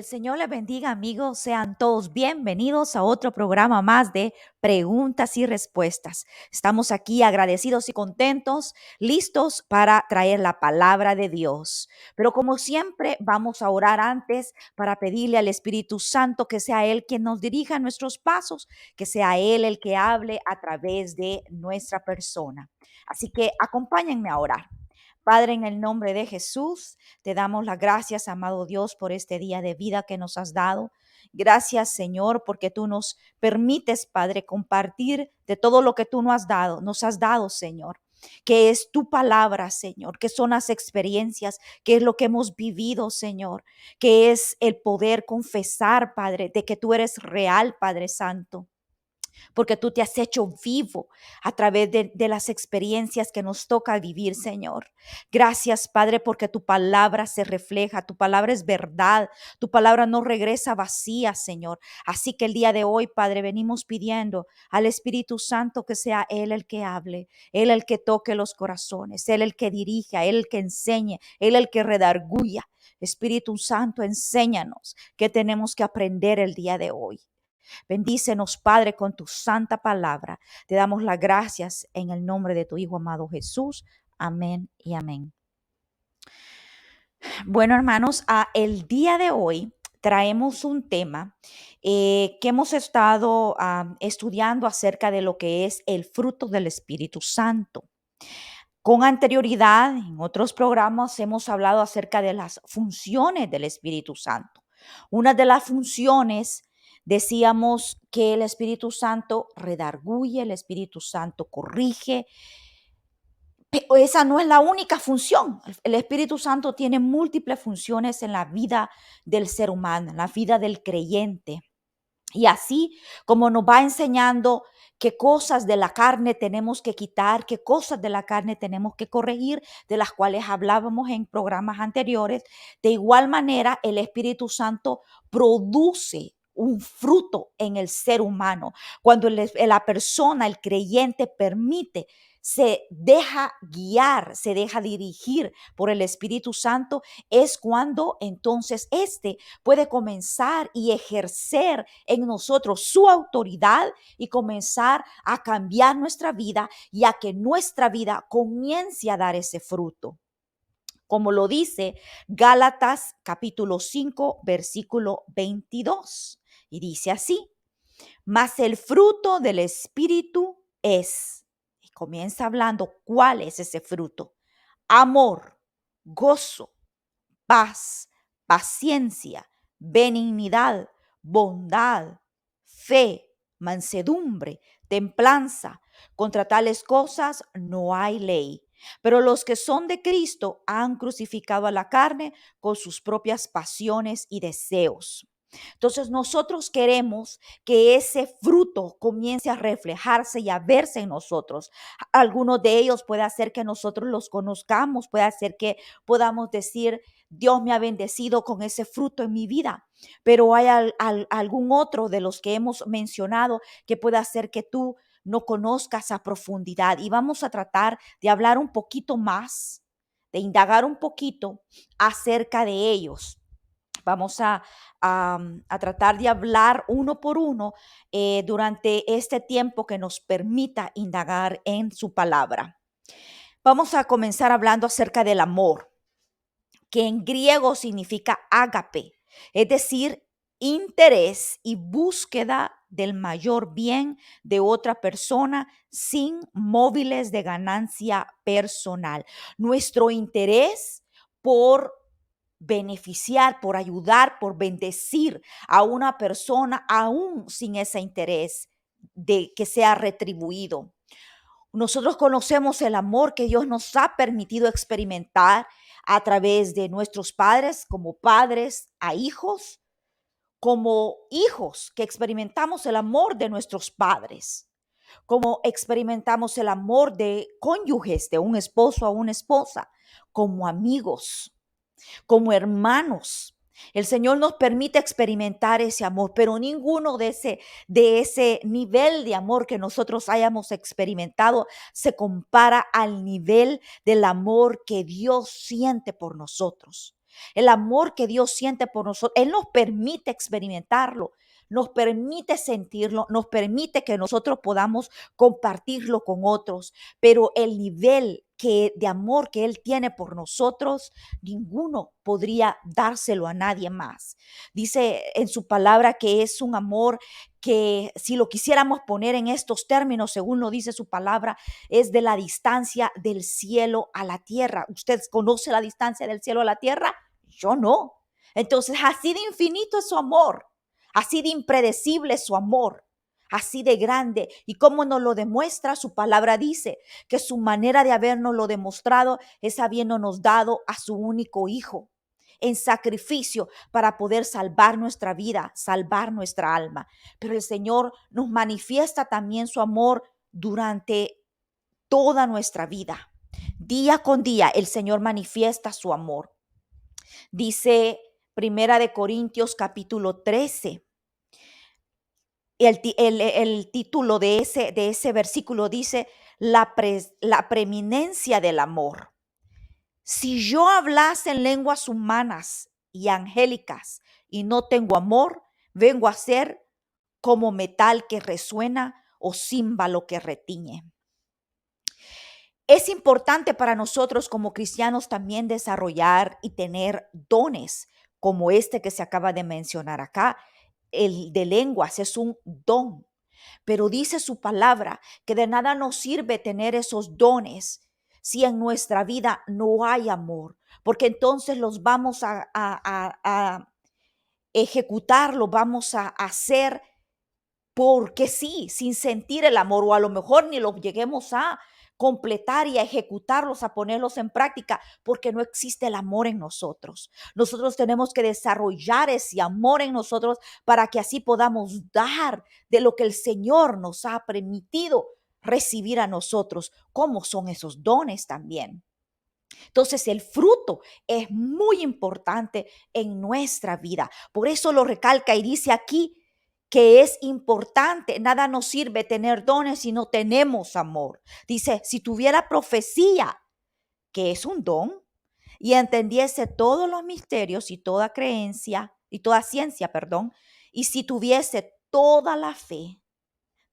El Señor les bendiga, amigos. Sean todos bienvenidos a otro programa más de preguntas y respuestas. Estamos aquí agradecidos y contentos, listos para traer la palabra de Dios. Pero como siempre, vamos a orar antes para pedirle al Espíritu Santo que sea Él quien nos dirija nuestros pasos, que sea Él el que hable a través de nuestra persona. Así que acompáñenme a orar. Padre, en el nombre de Jesús, te damos las gracias, amado Dios, por este día de vida que nos has dado. Gracias, Señor, porque tú nos permites, Padre, compartir de todo lo que tú nos has dado, Señor, que es tu palabra, Señor, que son las experiencias, que es lo que hemos vivido, Señor, que es el poder confesar, Padre, de que tú eres real, Padre Santo, porque tú te has hecho vivo a través de las experiencias que nos toca vivir, Señor. Gracias, Padre, porque tu palabra se refleja, tu palabra es verdad, tu palabra no regresa vacía, Señor. Así que el día de hoy, Padre, venimos pidiendo al Espíritu Santo que sea Él el que hable, Él el que toque los corazones, Él el que dirija, Él el que enseñe, Él el que redarguya. Espíritu Santo, enséñanos qué tenemos que aprender el día de hoy. Bendícenos, Padre, con tu santa palabra. Te damos las gracias en el nombre de tu Hijo amado Jesús. Amén y amén. Bueno, hermanos, el día de hoy traemos un tema que hemos estado estudiando acerca de lo que es el fruto del Espíritu Santo. Con anterioridad, en otros programas hemos hablado acerca de las funciones del Espíritu Santo. Una de las funciones, decíamos que el Espíritu Santo redarguye, el Espíritu Santo corrige. Pero esa no es la única función. El Espíritu Santo tiene múltiples funciones en la vida del ser humano, en la vida del creyente. Y así como nos va enseñando qué cosas de la carne tenemos que quitar, qué cosas de la carne tenemos que corregir, de las cuales hablábamos en programas anteriores, de igual manera el Espíritu Santo produce un fruto en el ser humano. Cuando la persona, el creyente, permite, se deja guiar, se deja dirigir por el Espíritu Santo, es cuando entonces puede comenzar y ejercer en nosotros su autoridad y comenzar a cambiar nuestra vida y a que nuestra vida comience a dar ese fruto. Como lo dice Gálatas capítulo 5, versículo 22. Y dice así: mas el fruto del Espíritu es, y comienza hablando cuál es ese fruto: amor, gozo, paz, paciencia, benignidad, bondad, fe, mansedumbre, templanza. Contra tales cosas no hay ley. Pero los que son de Cristo han crucificado a la carne con sus propias pasiones y deseos. Entonces nosotros queremos que ese fruto comience a reflejarse y a verse en nosotros. Algunos de ellos puede hacer que nosotros los conozcamos, puede hacer que podamos decir: Dios me ha bendecido con ese fruto en mi vida. Pero hay algún otro de los que hemos mencionado que puede hacer que tú no conozcas a profundidad. Y vamos a tratar de hablar un poquito más, de indagar un poquito acerca de ellos. Vamos a tratar de hablar uno por uno durante este tiempo que nos permita indagar en su palabra. Vamos a comenzar hablando acerca del amor, que en griego significa ágape, es decir, interés y búsqueda del mayor bien de otra persona sin móviles de ganancia personal. Nuestro interés por beneficiar, por ayudar, por bendecir a una persona aún sin ese interés de que sea retribuido. Nosotros conocemos el amor que Dios nos ha permitido experimentar a través de nuestros padres, como padres a hijos, como hijos que experimentamos el amor de nuestros padres, como experimentamos el amor de cónyuges, de un esposo a una esposa, como amigos, como hermanos. El Señor nos permite experimentar ese amor, pero ninguno de ese nivel de amor que nosotros hayamos experimentado se compara al nivel del amor que Dios siente por nosotros. El amor que Dios siente por nosotros, Él nos permite experimentarlo, nos permite sentirlo, nos permite que nosotros podamos compartirlo con otros, pero el nivel de amor que Él tiene por nosotros, ninguno podría dárselo a nadie más. Dice en su palabra que es un amor que, si lo quisiéramos poner en estos términos, según lo dice su palabra, es de la distancia del cielo a la tierra. ¿Usted conoce la distancia del cielo a la tierra? Yo no. Entonces, así de infinito es su amor, así de impredecible es su amor, así de grande. ¿Y cómo nos lo demuestra? Su palabra dice que su manera de habernos lo demostrado es habiéndonos dado a su único hijo en sacrificio para poder salvar nuestra vida, salvar nuestra alma. Pero el Señor nos manifiesta también su amor durante toda nuestra vida. Día con día el Señor manifiesta su amor. Dice Primera de Corintios capítulo 13. El título de ese versículo dice la preeminencia del amor. Si yo hablase en lenguas humanas y angélicas y no tengo amor, vengo a ser como metal que resuena o címbalo que retiñe. Es importante para nosotros como cristianos también desarrollar y tener dones como este que se acaba de mencionar acá. El de lenguas es un don, pero dice su palabra que de nada nos sirve tener esos dones si en nuestra vida no hay amor, porque entonces los vamos a ejecutar, los vamos a hacer porque sí, sin sentir el amor, o a lo mejor ni los lleguemos a completar y a ejecutarlos, a ponerlos en práctica, porque no existe el amor en nosotros. Nosotros tenemos que desarrollar ese amor en nosotros para que así podamos dar de lo que el Señor nos ha permitido recibir a nosotros, como son esos dones también. Entonces el fruto es muy importante en nuestra vida. Por eso lo recalca y dice aquí que es importante. Nada nos sirve tener dones si no tenemos amor. Dice, si tuviera profecía, que es un don, y entendiese todos los misterios y toda creencia y toda ciencia, perdón, y si tuviese toda la fe,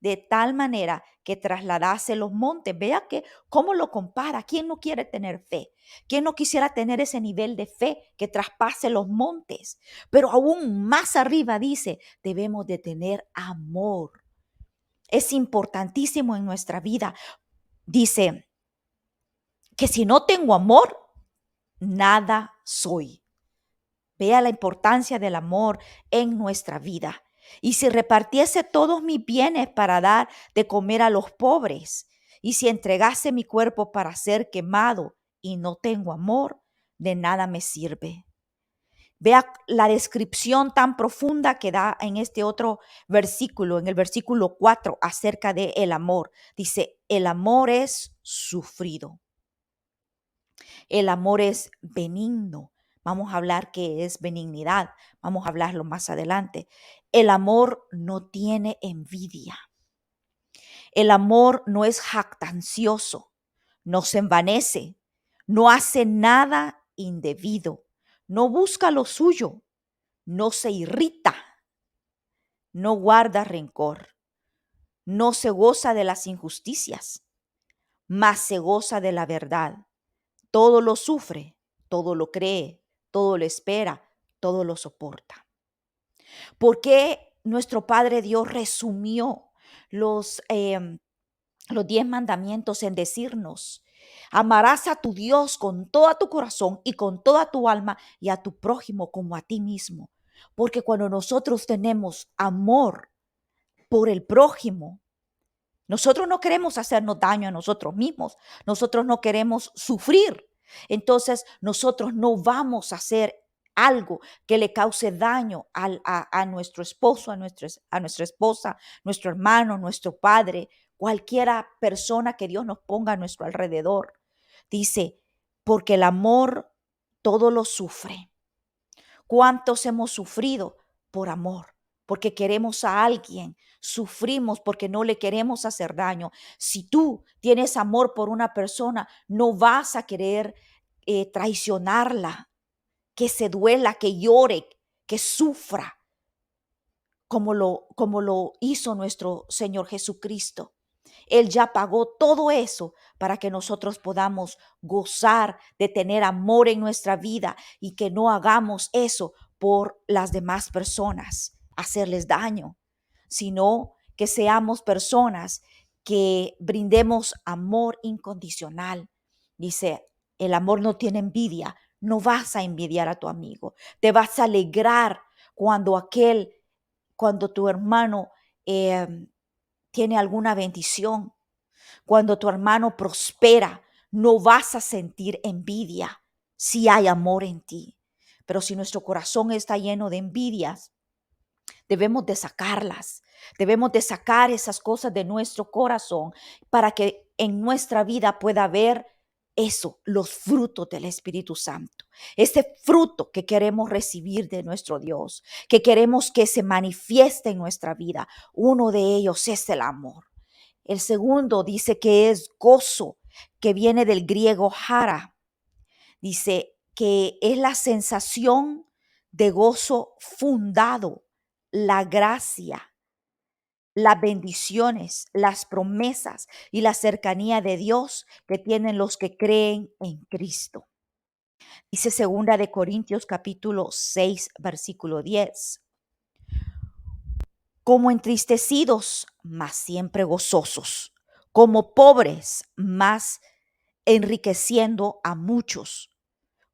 de tal manera que trasladase los montes. Vea que cómo lo compara. ¿Quién no quiere tener fe? ¿Quién no quisiera tener ese nivel de fe que traspase los montes? Pero aún más arriba dice, debemos de tener amor. Es importantísimo en nuestra vida. Dice que si no tengo amor, nada soy. Vea la importancia del amor en nuestra vida. Y si repartiese todos mis bienes para dar de comer a los pobres, y si entregase mi cuerpo para ser quemado y no tengo amor, de nada me sirve. Vea la descripción tan profunda que da en este otro versículo, en el versículo 4, acerca de el amor. Dice, el amor es sufrido. El amor es benigno. Vamos a hablar qué es benignidad. Vamos a hablarlo más adelante. El amor no tiene envidia. El amor no es jactancioso, no se envanece, no hace nada indebido, no busca lo suyo, no se irrita, no guarda rencor, no se goza de las injusticias, mas se goza de la verdad. Todo lo sufre, todo lo cree, todo lo espera, todo lo soporta. ¿Por qué nuestro Padre Dios resumió los 10 mandamientos en decirnos: amarás a tu Dios con todo tu corazón y con toda tu alma, y a tu prójimo como a ti mismo? Porque cuando nosotros tenemos amor por el prójimo, nosotros no queremos hacernos daño a nosotros mismos, nosotros no queremos sufrir. Entonces nosotros no vamos a hacer algo que le cause daño a nuestro esposo, a nuestra esposa, nuestro hermano, nuestro padre, cualquiera persona que Dios nos ponga a nuestro alrededor. Dice, porque el amor todo lo sufre. ¿Cuántos hemos sufrido por amor? Porque queremos a alguien, sufrimos porque no le queremos hacer daño. Si tú tienes amor por una persona, no vas a querer traicionarla. que se duela, que llore, que sufra, como lo hizo nuestro Señor Jesucristo. Él ya pagó todo eso para que nosotros podamos gozar de tener amor en nuestra vida y que no hagamos eso por las demás personas, hacerles daño, sino que seamos personas que brindemos amor incondicional. Dice, el amor no tiene envidia. No vas a envidiar a tu amigo. Te vas a alegrar cuando cuando tu hermano tiene alguna bendición, cuando tu hermano prospera. No vas a sentir envidia si hay amor en ti. Pero si nuestro corazón está lleno de envidias, debemos de sacarlas. Debemos de sacar esas cosas de nuestro corazón para que en nuestra vida pueda haber eso, los frutos del Espíritu Santo. Ese fruto que queremos recibir de nuestro Dios, que queremos que se manifieste en nuestra vida. Uno de ellos es el amor. El segundo dice que es gozo, que viene del griego hara. Dice que es la sensación de gozo fundado, la gracia, las bendiciones, las promesas y la cercanía de Dios que tienen los que creen en Cristo. Dice segunda de Corintios capítulo 6, versículo 10. Como entristecidos, mas siempre gozosos, como pobres, mas enriqueciendo a muchos,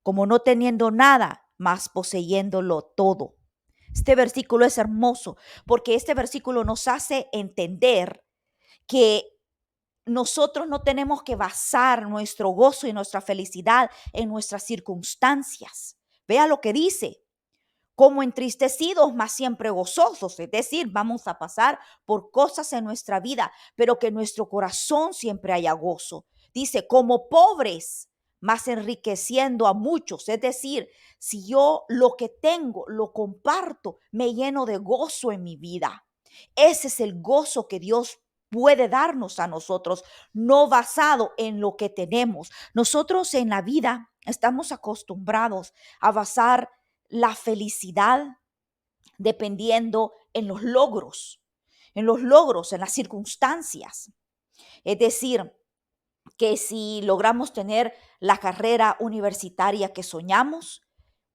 como no teniendo nada, mas poseyéndolo todo. Este versículo es hermoso porque este versículo nos hace entender que nosotros no tenemos que basar nuestro gozo y nuestra felicidad en nuestras circunstancias. Vea lo que dice, como entristecidos, mas siempre gozosos. Es decir, vamos a pasar por cosas en nuestra vida, pero que en nuestro corazón siempre haya gozo. Dice, como pobres, mas enriqueciendo a muchos. Es decir, si yo lo que tengo lo comparto, me lleno de gozo en mi vida. Ese es el gozo que Dios puede darnos a nosotros, no basado en lo que tenemos. Nosotros en la vida estamos acostumbrados a basar la felicidad dependiendo en los logros, en las circunstancias. Es decir, que si logramos tener la carrera universitaria que soñamos,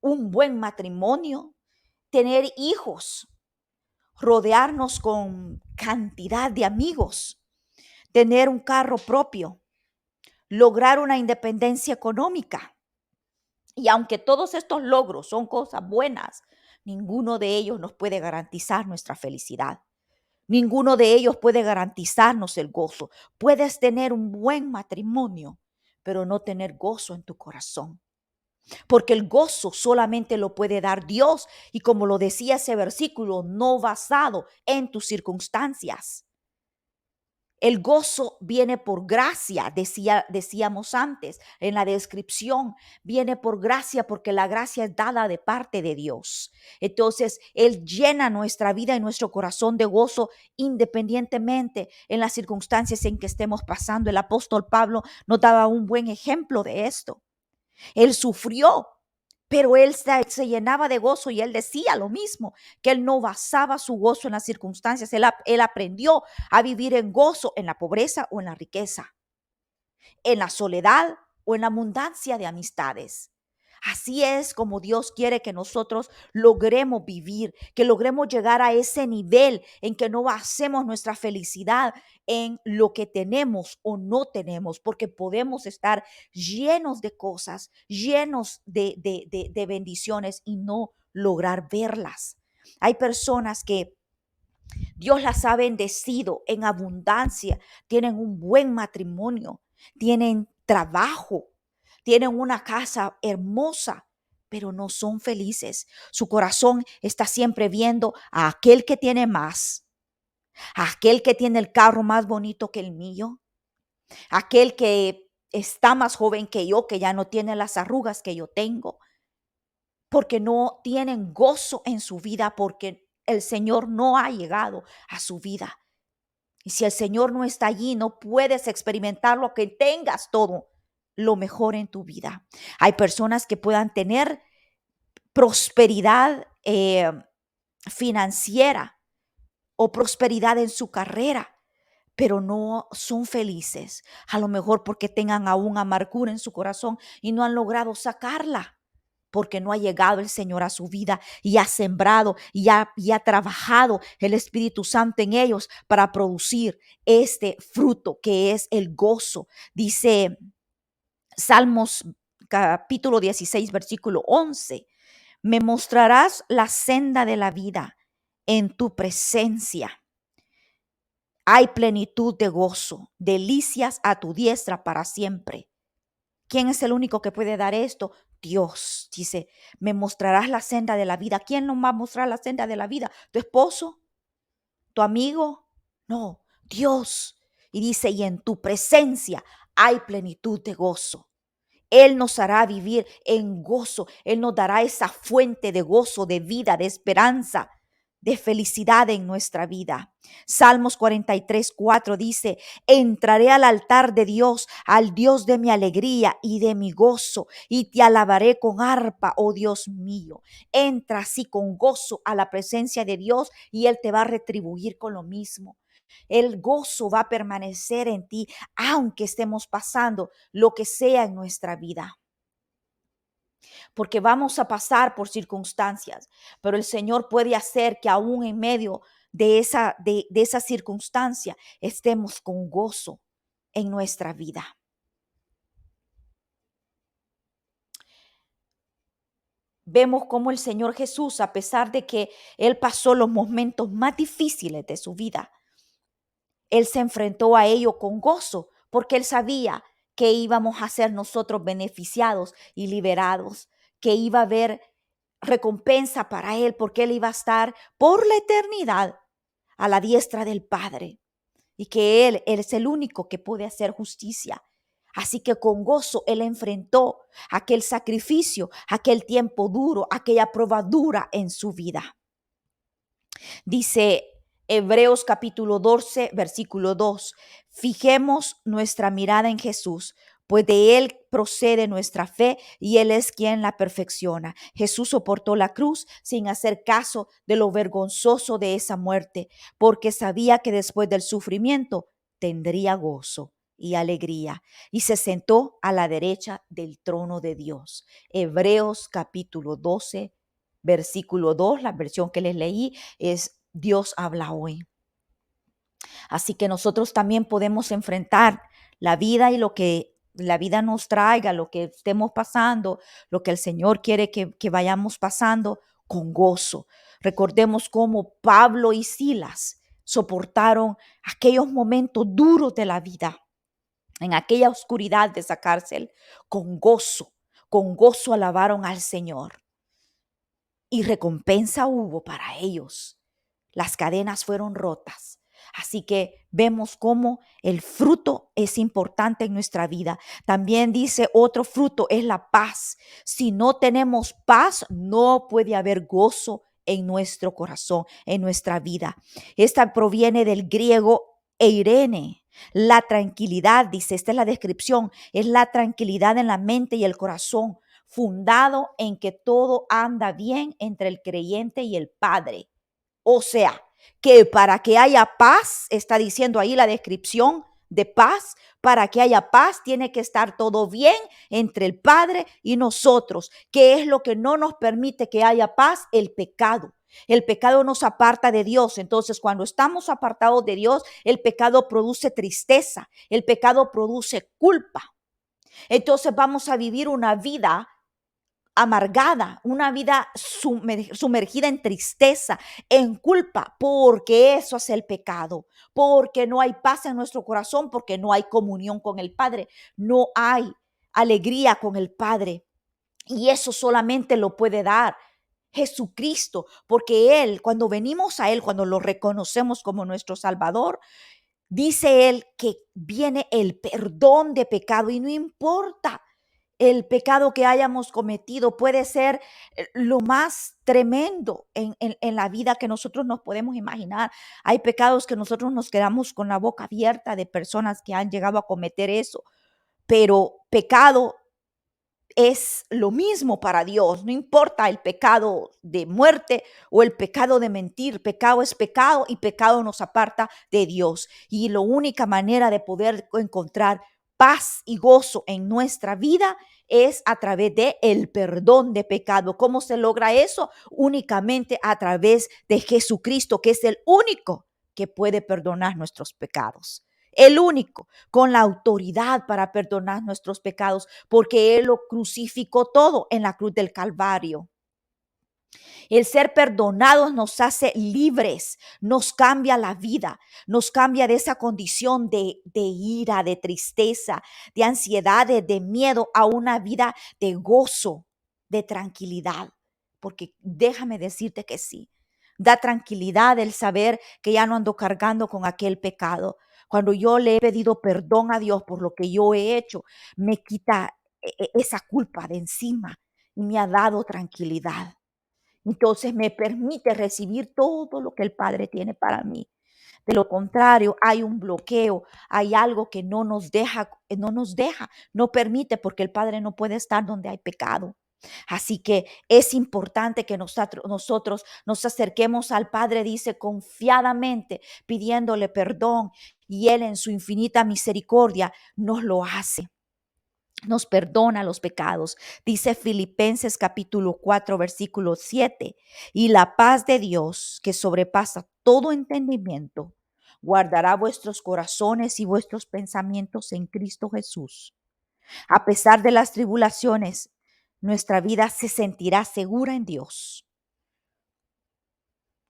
un buen matrimonio, tener hijos, rodearnos con cantidad de amigos, tener un carro propio, lograr una independencia económica. Y aunque todos estos logros son cosas buenas, ninguno de ellos nos puede garantizar nuestra felicidad. Ninguno de ellos puede garantizarnos el gozo. Puedes tener un buen matrimonio, pero no tener gozo en tu corazón. Porque el gozo solamente lo puede dar Dios. Y como lo decía ese versículo, no basado en tus circunstancias. El gozo viene por gracia, decíamos antes en la descripción, viene por gracia porque la gracia es dada de parte de Dios. Entonces, Él llena nuestra vida y nuestro corazón de gozo independientemente en las circunstancias en que estemos pasando. El apóstol Pablo nos daba un buen ejemplo de esto. Él sufrió, pero él se llenaba de gozo y él decía lo mismo, que él no basaba su gozo en las circunstancias. Él aprendió a vivir en gozo en la pobreza o en la riqueza, en la soledad o en la abundancia de amistades. Así es como Dios quiere que nosotros logremos vivir, que logremos llegar a ese nivel en que no basemos nuestra felicidad en lo que tenemos o no tenemos, porque podemos estar llenos de cosas, llenos de bendiciones y no lograr verlas. Hay personas que Dios las ha bendecido en abundancia, tienen un buen matrimonio, tienen trabajo, tienen una casa hermosa, pero no son felices. Su corazón está siempre viendo a aquel que tiene más, a aquel que tiene el carro más bonito que el mío, a aquel que está más joven que yo, que ya no tiene las arrugas que yo tengo, porque no tienen gozo en su vida, porque el Señor no ha llegado a su vida. Y si el Señor no está allí, no puedes experimentar lo que tengas todo lo mejor en tu vida. Hay personas que puedan tener prosperidad financiera o prosperidad en su carrera, pero no son felices. A lo mejor porque tengan aún amargura en su corazón y no han logrado sacarla, porque no ha llegado el Señor a su vida y ha sembrado y ha trabajado el Espíritu Santo en ellos para producir este fruto que es el gozo. Dice Salmos capítulo 16, versículo 11. Me mostrarás la senda de la vida, en tu presencia hay plenitud de gozo, delicias a tu diestra para siempre. ¿Quién es el único que puede dar esto? Dios. Dice, me mostrarás la senda de la vida. ¿Quién nos va a mostrar la senda de la vida? ¿Tu esposo? ¿Tu amigo? No, Dios. Y dice, y en tu presencia hay plenitud de gozo. Él nos hará vivir en gozo. Él nos dará esa fuente de gozo, de vida, de esperanza, de felicidad en nuestra vida. Salmos 43:4 dice, entraré al altar de Dios, al Dios de mi alegría y de mi gozo, y te alabaré con arpa, oh Dios mío. Entra así con gozo a la presencia de Dios y Él te va a retribuir con lo mismo. El gozo va a permanecer en ti, aunque estemos pasando lo que sea en nuestra vida, porque vamos a pasar por circunstancias, pero el Señor puede hacer que aún en medio de esa circunstancia estemos con gozo en nuestra vida. Vemos cómo el Señor Jesús, a pesar de que Él pasó los momentos más difíciles de su vida, Él se enfrentó a ello con gozo, porque Él sabía que íbamos a ser nosotros beneficiados y liberados, que iba a haber recompensa para Él, porque Él iba a estar por la eternidad a la diestra del Padre, y que Él es el único que puede hacer justicia. Así que con gozo Él enfrentó aquel sacrificio, aquel tiempo duro, aquella prueba dura en su vida. Dice Hebreos capítulo 12, versículo 2. Fijemos nuestra mirada en Jesús, pues de Él procede nuestra fe y Él es quien la perfecciona. Jesús soportó la cruz sin hacer caso de lo vergonzoso de esa muerte, porque sabía que después del sufrimiento tendría gozo y alegría, y se sentó a la derecha del trono de Dios. Hebreos capítulo 12, versículo 2, la versión que les leí es Dios habla hoy. Así que nosotros también podemos enfrentar la vida y lo que la vida nos traiga, lo que estemos pasando, lo que el Señor quiere que vayamos pasando con gozo. Recordemos cómo Pablo y Silas soportaron aquellos momentos duros de la vida, en aquella oscuridad de esa cárcel, con gozo alabaron al Señor. Y recompensa hubo para ellos. Las cadenas fueron rotas. Así que vemos cómo el fruto es importante en nuestra vida. También dice otro fruto es la paz. Si no tenemos paz, no puede haber gozo en nuestro corazón, en nuestra vida. Esta proviene del griego eirene. La tranquilidad, dice, esta es la descripción, es la tranquilidad en la mente y el corazón, fundado en que todo anda bien entre el creyente y el Padre. O sea, que para que haya paz, está diciendo ahí la descripción de paz, para que haya paz tiene que estar todo bien entre el Padre y nosotros. ¿Qué es lo que no nos permite que haya paz? El pecado. El pecado nos aparta de Dios. Entonces, cuando estamos apartados de Dios, el pecado produce tristeza, el pecado produce culpa. Entonces vamos a vivir una vida amargada, una vida sumergida en tristeza, en culpa, porque eso es el pecado, porque no hay paz en nuestro corazón, porque no hay comunión con el Padre, no hay alegría con el Padre. Y eso solamente lo puede dar Jesucristo, porque Él, cuando venimos a Él, cuando lo reconocemos como nuestro Salvador, dice Él que viene el perdón de pecado y no importa el pecado que hayamos cometido, puede ser lo más tremendo en la vida que nosotros nos podemos imaginar. Hay pecados que nosotros nos quedamos con la boca abierta de personas que han llegado a cometer eso, pero pecado es lo mismo para Dios, no importa el pecado de muerte o el pecado de mentir, pecado es pecado y pecado nos aparta de Dios. Y la única manera de poder encontrar paz y gozo en nuestra vida es a través de el perdón de pecado. ¿Cómo se logra eso? Únicamente a través de Jesucristo, que es el único que puede perdonar nuestros pecados. El único con la autoridad para perdonar nuestros pecados, porque Él lo crucificó todo en la cruz del Calvario. El ser perdonados nos hace libres, nos cambia la vida, nos cambia de esa condición de ira, de tristeza, de ansiedad, de miedo a una vida de gozo, de tranquilidad. Porque déjame decirte que sí, da tranquilidad el saber que ya no ando cargando con aquel pecado. Cuando yo le he pedido perdón a Dios por lo que yo he hecho, me quita esa culpa de encima y me ha dado tranquilidad. Entonces me permite recibir todo lo que el Padre tiene para mí. De lo contrario, hay un bloqueo, hay algo que no permite, porque el Padre no puede estar donde hay pecado. Así que es importante que nosotros nos acerquemos al Padre, dice, confiadamente, pidiéndole perdón, y Él en su infinita misericordia nos lo hace. Nos perdona los pecados. Dice Filipenses capítulo 4, versículo 7. Y la paz de Dios, que sobrepasa todo entendimiento, guardará vuestros corazones y vuestros pensamientos en Cristo Jesús. A pesar de las tribulaciones, nuestra vida se sentirá segura en Dios,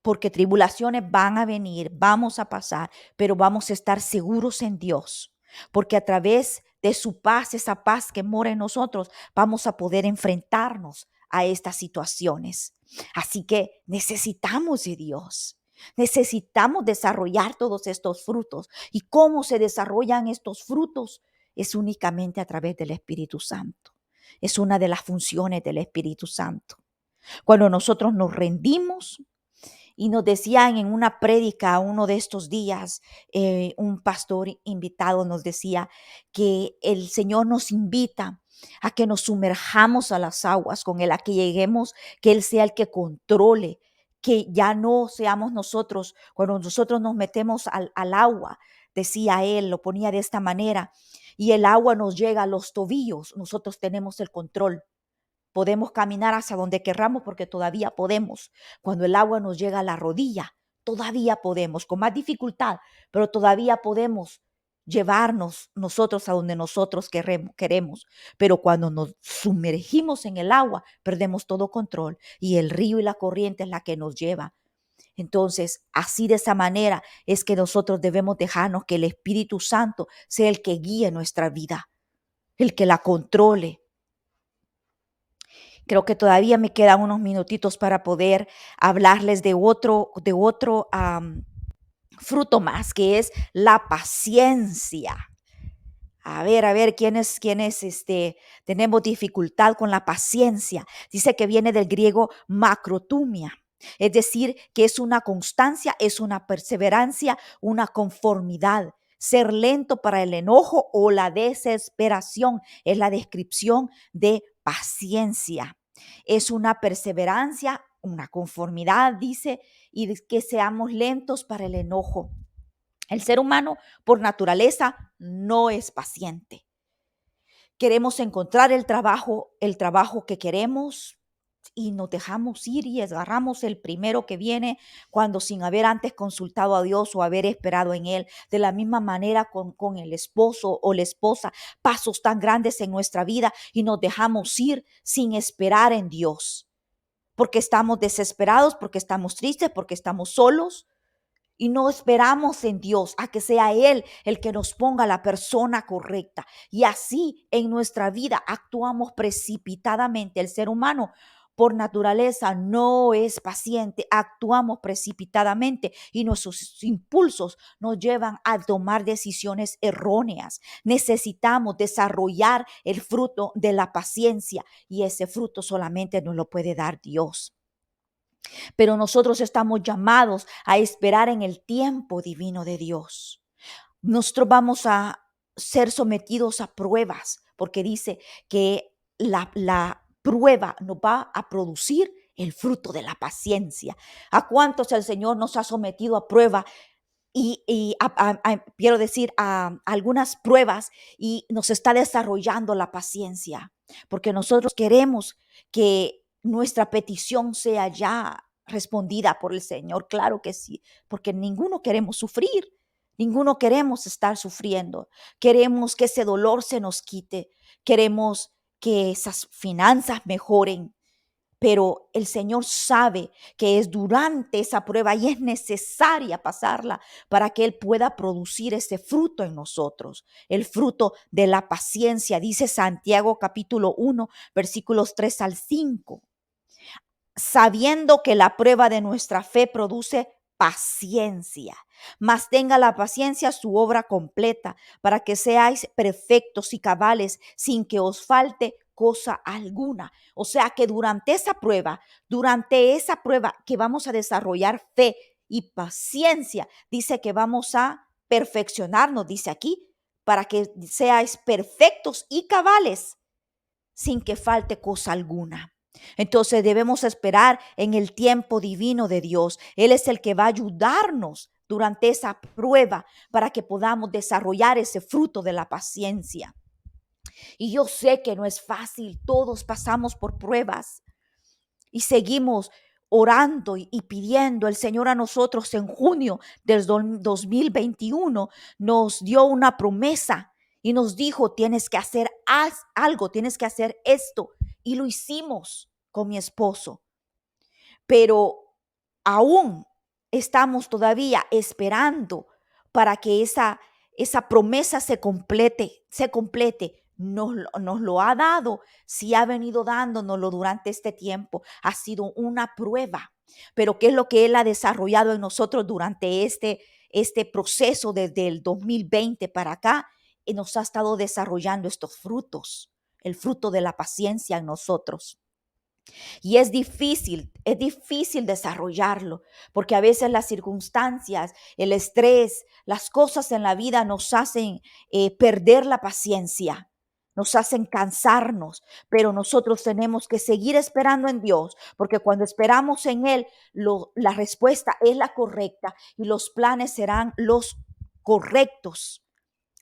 porque tribulaciones van a venir, vamos a pasar, pero vamos a estar seguros en Dios, porque a través de su paz, esa paz que mora en nosotros, vamos a poder enfrentarnos a estas situaciones. Así que necesitamos de Dios. Necesitamos desarrollar todos estos frutos. ¿Y cómo se desarrollan estos frutos? Es únicamente a través del Espíritu Santo. Es una de las funciones del Espíritu Santo. Cuando nosotros nos rendimos, y nos decían en una prédica uno de estos días, un pastor invitado nos decía que el Señor nos invita a que nos sumerjamos a las aguas con Él, a que lleguemos, que Él sea el que controle, que ya no seamos nosotros, cuando nosotros nos metemos al agua, decía Él, lo ponía de esta manera, y el agua nos llega a los tobillos, nosotros tenemos el control. Podemos caminar hacia donde querramos porque todavía podemos. Cuando el agua nos llega a la rodilla, todavía podemos, con más dificultad, pero todavía podemos llevarnos nosotros a donde nosotros queremos. Pero cuando nos sumergimos en el agua, perdemos todo control y el río y la corriente es la que nos lleva. Entonces, así de esa manera es que nosotros debemos dejarnos que el Espíritu Santo sea el que guíe nuestra vida, el que la controle. Creo que todavía me quedan unos minutitos para poder hablarles de otro fruto más, que es la paciencia. A ver, ¿quiénes tenemos dificultad con la paciencia? Dice que viene del griego macrotumia, es decir, que es una constancia, es una perseverancia, una conformidad. Ser lento para el enojo o la desesperación es la descripción de paciencia. Es una perseverancia, una conformidad, dice, y que seamos lentos para el enojo. El ser humano, por naturaleza, no es paciente. Queremos encontrar el trabajo que queremos y nos dejamos ir y agarramos el primero que viene cuando sin haber antes consultado a Dios o haber esperado en Él. De la misma manera con el esposo o la esposa, pasos tan grandes en nuestra vida y nos dejamos ir sin esperar en Dios. Porque estamos desesperados, porque estamos tristes, porque estamos solos. Y no esperamos en Dios a que sea Él el que nos ponga la persona correcta. Y así en nuestra vida actuamos precipitadamente. El ser humano por naturaleza no es paciente, actuamos precipitadamente y nuestros impulsos nos llevan a tomar decisiones erróneas. Necesitamos desarrollar el fruto de la paciencia y ese fruto solamente nos lo puede dar Dios. Pero nosotros estamos llamados a esperar en el tiempo divino de Dios. Nosotros vamos a ser sometidos a pruebas, porque dice que la prueba nos va a producir el fruto de la paciencia. ¿A cuántos el Señor nos ha sometido a prueba? Quiero decir, a algunas pruebas, y nos está desarrollando la paciencia, porque nosotros queremos que nuestra petición sea ya respondida por el Señor. Claro que sí, porque ninguno queremos sufrir, ninguno queremos estar sufriendo. Queremos que ese dolor se nos quite, queremos que esas finanzas mejoren, pero el Señor sabe que es durante esa prueba y es necesaria pasarla para que Él pueda producir ese fruto en nosotros, el fruto de la paciencia. Dice Santiago capítulo 1, versículos 3 al 5, sabiendo que la prueba de nuestra fe produce paciencia, mas tenga la paciencia su obra completa, para que seáis perfectos y cabales, sin que os falte cosa alguna. O sea que durante esa prueba que vamos a desarrollar fe y paciencia, dice que vamos a perfeccionarnos, dice aquí, para que seáis perfectos y cabales, sin que falte cosa alguna. Entonces debemos esperar en el tiempo divino de Dios. Él es el que va a ayudarnos durante esa prueba para que podamos desarrollar ese fruto de la paciencia. Y yo sé que no es fácil, todos pasamos por pruebas y seguimos orando y pidiendo. El Señor a nosotros en junio del 2021 nos dio una promesa y nos dijo: tienes que hacer algo, tienes que hacer esto. Y lo hicimos con mi esposo, pero aún estamos todavía esperando para que esa promesa se complete, se complete. Nos lo ha dado, sí ha venido dándonoslo durante este tiempo. Ha sido una prueba, pero ¿qué es lo que Él ha desarrollado en nosotros durante este proceso desde el 2020 para acá? Nos ha estado desarrollando estos frutos, el fruto de la paciencia en nosotros. Y es difícil desarrollarlo, porque a veces las circunstancias, el estrés, las cosas en la vida nos hacen perder la paciencia, nos hacen cansarnos, pero nosotros tenemos que seguir esperando en Dios, porque cuando esperamos en Él, la respuesta es la correcta y los planes serán los correctos,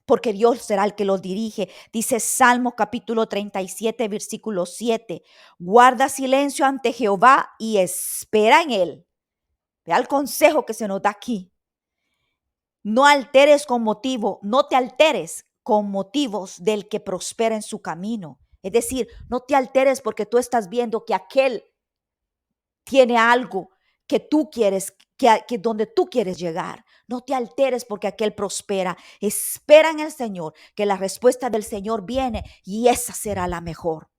porque Dios será el que los dirige. Dice Salmo capítulo 37, versículo 7. Guarda silencio ante Jehová y espera en él. Vea el consejo que se nos da aquí. No te alteres con motivos del que prospera en su camino. Es decir, no te alteres porque tú estás viendo que aquel tiene algo que tú quieres, que donde tú quieres llegar. No te alteres porque aquel prospera. Espera en el Señor, que la respuesta del Señor viene y esa será la mejor.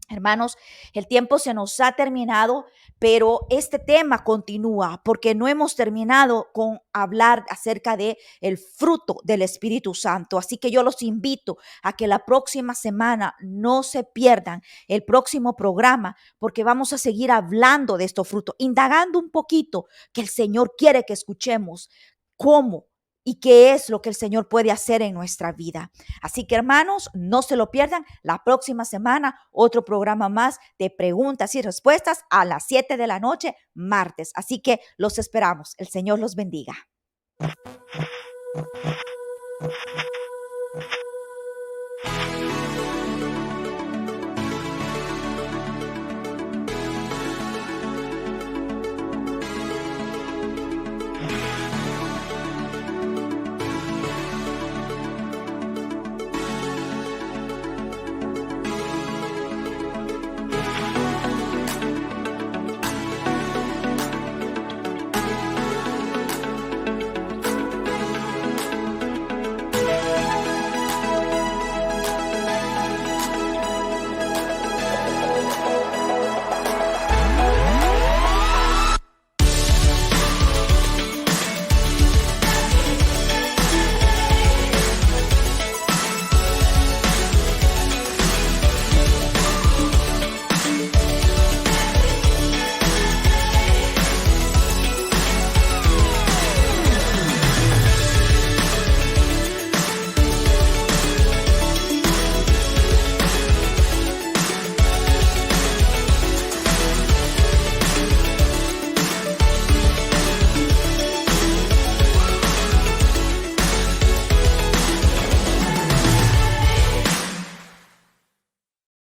Hermanos, el tiempo se nos ha terminado, pero este tema continúa porque no hemos terminado con hablar acerca de el fruto del Espíritu Santo. Así que yo los invito a que la próxima semana no se pierdan el próximo programa, porque vamos a seguir hablando de estos frutos, indagando un poquito que el Señor quiere que escuchemos cómo y qué es lo que el Señor puede hacer en nuestra vida. Así que, hermanos, no se lo pierdan. La próxima semana, otro programa más de preguntas y respuestas a las 7 de la noche, martes. Así que los esperamos. El Señor los bendiga.